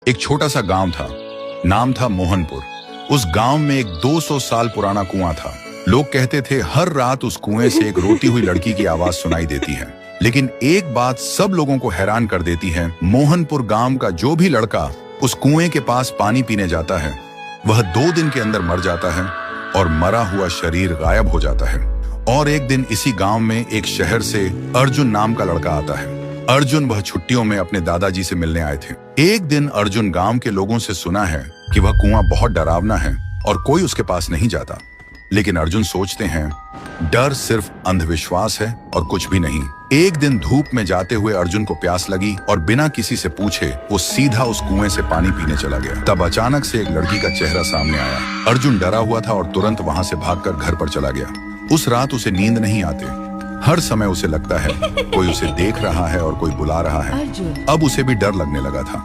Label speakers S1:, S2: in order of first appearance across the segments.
S1: एक छोटा सा गांव था, नाम था मोहनपुर। उस गांव में एक 200 साल पुराना कुआं था। लोग कहते थे हर रात उस कुएं से एक रोती हुई लड़की की आवाज सुनाई देती है। लेकिन एक बात सब लोगों को हैरान कर देती है, मोहनपुर गांव का जो भी लड़का उस कुएं के पास पानी पीने जाता है वह 2 दिन के अंदर मर जाता है और मरा हुआ शरीर गायब हो जाता है। और एक दिन इसी गांव में एक शहर से अर्जुन नाम का लड़का आता है। अर्जुन वह छुट्टियों में अपने दादाजी से मिलने आए थे। एक दिन अर्जुन गांव के लोगों से सुना है कि वह कुआं बहुत डरावना है और कोई उसके पास नहीं जाता। लेकिन अर्जुन सोचते हैं डर सिर्फ अंधविश्वास है और कुछ भी नहीं। एक दिन धूप में जाते हुए अर्जुन को प्यास लगी और बिना किसी से पूछे वो सीधा उस कुएं से पानी पीने चला गया। तब अचानक से एक लड़की का चेहरा सामने आया। अर्जुन डरा हुआ था और तुरंत वहां से भागकर घर पर चला गया। उस रात उसे नींद नहीं आती। हर समय उसे लगता है कोई उसे देख रहा है और कोई बुला रहा है। अब उसे भी डर लगने लगा था।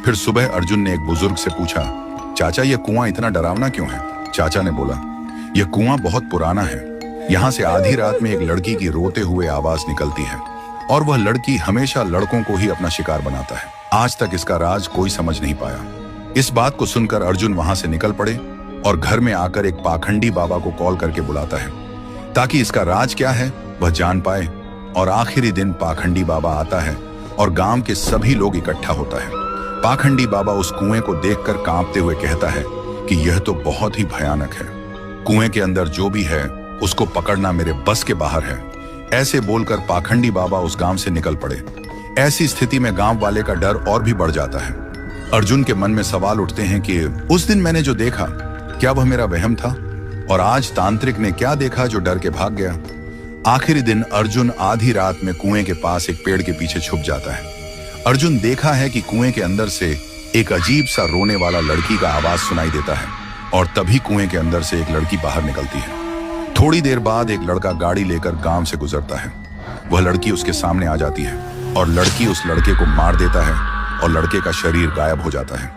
S1: फिर सुबह अर्जुन ने एक बुजुर्ग से पूछा, चाचा ये कुआं इतना डरावना क्यों है? चाचा ने बोला, यह कुआं बहुत पुराना है। यहाँ से आधी रात में एक लड़की की रोते हुए आवाज निकलती है और वह लड़की हमेशा लड़कों को ही अपना शिकार बनाता है। आज तक इसका राज कोई समझ नहीं पाया। इस बात को सुनकर अर्जुन वहां से निकल पड़े और घर में आकर एक पाखंडी बाबा को कॉल करके बुलाता है ताकि इसका राज क्या है वह जान पाए। और आखिरी दिन पाखंडी बाबा आता है और गांव के सभी लोग इकट्ठा होता है। पाखंडी बाबा उस कुएं को देखकर कांपते हुए कहता है कि यह तो बहुत ही भयानक है। कुएं के अंदर जो भी है उसको पकड़ना मेरे बस के बाहर है। ऐसे बोलकर पाखंडी बाबा उस गांव से निकल पड़े। ऐसी स्थिति में गांव वाले का डर और भी बढ़ जाता है। अर्जुन के मन में सवाल उठते हैं कि उस दिन मैंने जो देखा क्या वह मेरा वहम था, और आज तांत्रिक ने क्या देखा जो डर के भाग गया। आखिरी दिन अर्जुन आधी रात में कुएं के पास एक पेड़ के पीछे छुप जाता है। अर्जुन देखा है कि कुएं के अंदर से एक अजीब सा रोने वाला लड़की का आवाज सुनाई देता है और तभी कुएं के अंदर से एक लड़की बाहर निकलती है। थोड़ी देर बाद एक लड़का गाड़ी लेकर गांव से गुजरता है। वह लड़की उसके सामने आ जाती है और लड़की उस लड़के को मार देता है और लड़के का शरीर गायब हो जाता है।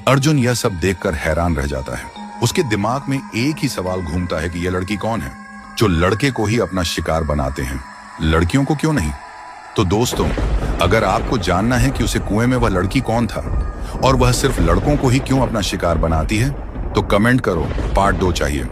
S1: अर्जुन यह सब देखकर हैरान रह जाता है। उसके दिमाग में एक ही सवाल घूमता है कि यह लड़की कौन है जो लड़के को ही अपना शिकार बनाते हैं, लड़कियों को क्यों नहीं? तो दोस्तों, अगर आपको जानना है कि उसे कुएं में वह लड़की कौन था और वह सिर्फ लड़कों को ही क्यों अपना शिकार बनाती है तो कमेंट करो, पार्ट 2 चाहिए।